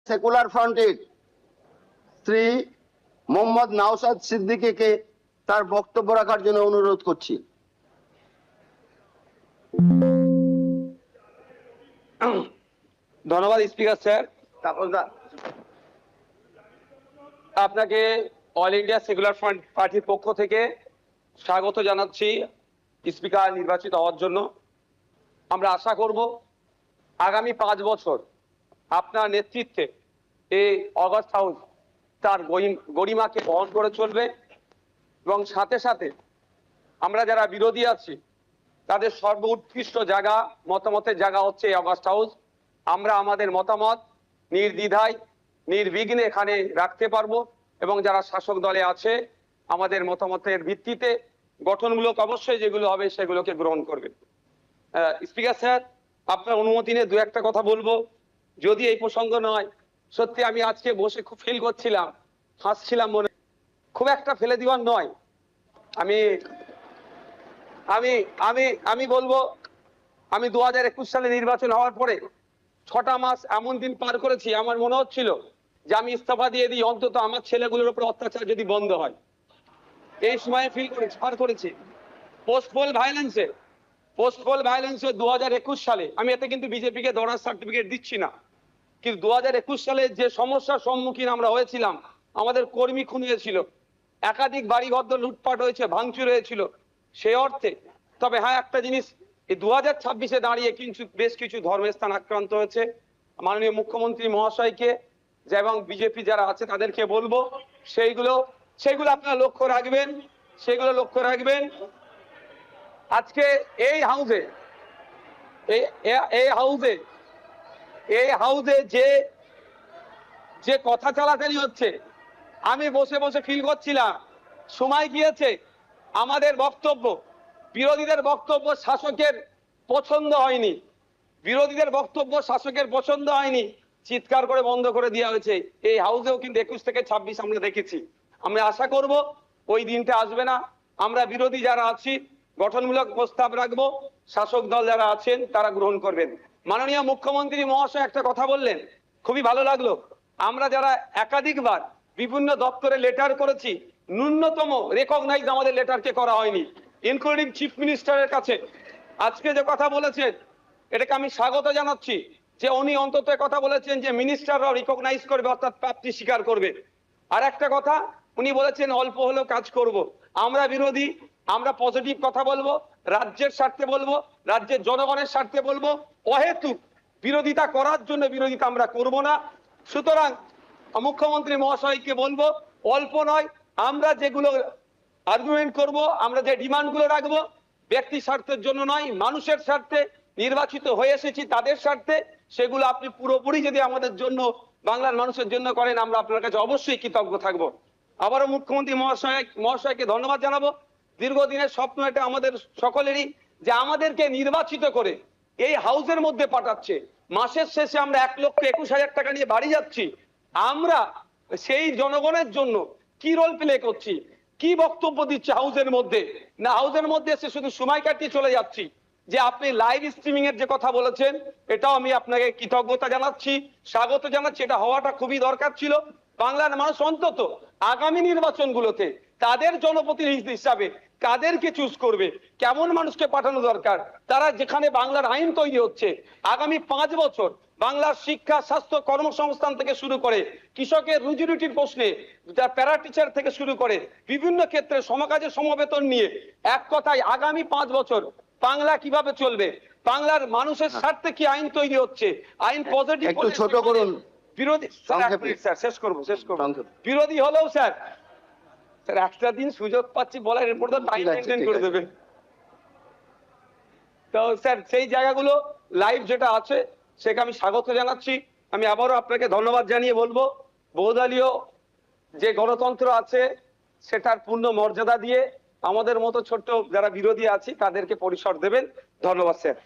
Secular ফ্রন্টের শ্রী মোহাম্মদ নওশাদ সিদ্দিকীকে তার বক্তব্য রাখার জন্য অনুরোধ করছি। ধন্যবাদ স্পিকার স্যার। আপনাকে অল ইন্ডিয়া সেকুলার ফ্রন্ট পার্টির পক্ষ থেকে স্বাগত জানাচ্ছি স্পিকার নির্বাচিত হওয়ার জন্য। আমরা আশা করব আগামী 5 বছর আপনার নেতৃত্বে এই অগাস্ট হাউস তার গরিমাকে বহন করে চলবে এবং সাথে সাথে আমরা যারা বিরোধী আছি তাদের সর্বোৎকৃষ্ট জায়গা মতামতের জায়গা হচ্ছে এই অগাস্ট হাউস। আমরা আমাদের মতামত নির্দ্বিধায় নির্বিঘ্নে এখানে রাখতে পারবো এবং যারা শাসক দলে আছে আমাদের মতামতের ভিত্তিতে গঠনমূলক অবশ্যই যেগুলো হবে সেগুলোকে গ্রহণ করবে। স্পিকার স্যার, আপনার অনুমতি নিয়ে দু একটা কথা বলবো, যদি এই প্রসঙ্গ নয়। সত্যি আমি আজকে বসে খুব ফিল করছিলাম, হাসছিলাম, মনে খুব একটা ফেলে দেওয়ার নয়। আমি আমি আমি আমি বলবো, আমি 2021 সালে নির্বাচন হওয়ার পরে 6টা মাস এমন দিন পার করেছি, আমার মনে হচ্ছিল যে আমি ইস্তফা দিয়ে দিই, অন্তত আমার ছেলেগুলোর উপর অত্যাচার যদি বন্ধ হয়। এই সময় ফিল করেছি, পার করেছি। পোস্টপোল ভায়োলেন্সে 2021 সালে, আমি এতে কিন্তু বিজেপিকে দৌড়ার সার্টিফিকেট দিচ্ছি না, কিন্তু 2021 সালে যে সমস্যার সম্মুখীন আমরা হয়েছিলাম, আমাদের কর্মী খুন হয়েছিল, একাধিক বাড়িঘর লুটপাট হয়েছে, ভাঙচুর হয়েছিল, সেই অর্থে। তবে হ্যাঁ, একটা জিনিস, এই 2026-এ দাঁড়িয়ে কিন্তু বেশ কিছু ধর্মস্থান আক্রান্ত হয়েছে। মাননীয় মুখ্যমন্ত্রী মহাশয়কে এবং বিজেপি যারা আছে তাদেরকে বলবো সেইগুলো আপনারা লক্ষ্য রাখবেন। আজকে এই হাউসে যে কথা চালাচালি হচ্ছে, আমি বসে বসে ফিল করছিলাম, সময় গিয়েছে আমাদের বক্তব্য, বিরোধীদের বক্তব্য শাসকের পছন্দ হয়নি, চিৎকার করে বন্ধ করে দেওয়া হয়েছে। এই হাউসেও কিন্তু 21 থেকে 26 আমরা দেখেছি। আমরা আশা করব ওই দিনটা আসবে না। আমরা বিরোধী যারা আছি গঠনমূলক প্রস্তাব রাখবো, শাসক দল যারা আছেন তারা গ্রহণ করবেন। মাননীয় মুখ্যমন্ত্রী মহাশয় একটা কথা বললেন, খুবই ভালো লাগলো। আমরা যারা একাধিকবার বিভিন্ন দপ্তরে লেটার করেছি, ন্যূনতম রেকগনাইজ আমাদের লেটারকে করা হয়নি, ইনক্লুডিং চিফ মিনিস্টারের কাছে। আজকে যে কথা বলেছেন এটাকে আমি স্বাগত জানাচ্ছি, যে উনি অন্তত কথা বলেছেন যে মিনিস্টাররাও রিকগনাইজ করবে, অর্থাৎ প্রাপ্তি স্বীকার করবে। আর একটা কথা উনি বলেছেন, অল্প হলেও কাজ করব। আমরা বিরোধী, আমরা পজিটিভ কথা বলবো, রাজ্যের স্বার্থে বলবো, রাজ্যের জনগণের স্বার্থে বলবো। অহেতুক বিরোধিতা করার জন্য বিরোধিতা আমরা করব না। সুতরাং মুখ্যমন্ত্রী মহাশয়কে বলবো, অল্প নয়, আমরা যেগুলো আর্গুমেন্ট করব, আমরা যে ডিমান্ডগুলো রাখবো, ব্যক্তি স্বার্থের জন্য নয়, মানুষের স্বার্থে, নির্বাচিত হয়ে এসেছি তাদের স্বার্থে, সেগুলো আপনি পুরোপুরি যদি আমাদের জন্য, বাংলার মানুষের জন্য করেন, আমরা আপনার কাছে অবশ্যই কৃতজ্ঞ থাকবো। আবারও মুখ্যমন্ত্রী মহাশয়কে ধন্যবাদ জানাবো। দীর্ঘদিনের স্বপ্ন এটা আমাদের সকলেরই, যে আমাদেরকে নির্বাচিত করে এই হাউসের মধ্যে পাঠাচ্ছে। মাসের শেষে আমরা 1,21,000 টাকা নিয়ে বাড়ি যাচ্ছি। আমরা সেই জনগণের জন্য কি রোল প্লে করছি, কি বক্তব্য দিচ্ছে হাউসের মধ্যে, না হাউসের মধ্যে এসে শুধু সময় কাটিয়ে চলে যাচ্ছি। যে আপনি লাইভ স্ট্রিমিং এর যে কথা বলেছেন, এটাও আমি আপনাকে কৃতজ্ঞতা জানাচ্ছি, স্বাগত জানাচ্ছি। এটা হওয়াটা খুবই দরকার ছিল। বাংলার মানুষ অন্তত আগামী নির্বাচনগুলোতে তাদের জনপ্রতিনিধি হিসাবে কাদেরকে চুজ করবে, কেমন মানুষকে পাঠানো দরকার, তারা যেখানে বাংলার আইন তৈরি হচ্ছে, আগামী 5 বছর বাংলার শিক্ষা, স্বাস্থ্য, কর্মসংস্থান থেকে শুরু করে কৃষকের রুজি রুটির প্রশ্নে, প্যারা টিচার থেকে শুরু করে বিভিন্ন ক্ষেত্রে সমকাজের সমবেতন নিয়ে, এক কথায় আগামী 5 বছর বাংলা কিভাবে চলবে, বাংলার মানুষের স্বার্থে কি আইন তৈরি হচ্ছে, আইন পজিটিভ, একটু ছোট করুন। বিরোধী স্যার, শেষ করবো। বিরোধী হলেও স্যার একটা দিন সুযোগ পাচ্ছি বলার, এরপর তো টাইম মেনটেন করে দেবেন। তো স্যার সেই জায়গাগুলো লাইভ যেটা আছে সেটা আমি স্বাগত জানাচ্ছি। আমি আবারও আপনাকে ধন্যবাদ জানিয়ে বলবো, বহুদলীয় যে গণতন্ত্র আছে সেটার পূর্ণ মর্যাদা দিয়ে আমাদের মতো ছোট্ট যারা বিরোধী আছি তাদেরকে পরিসর দেবেন। ধন্যবাদ স্যার।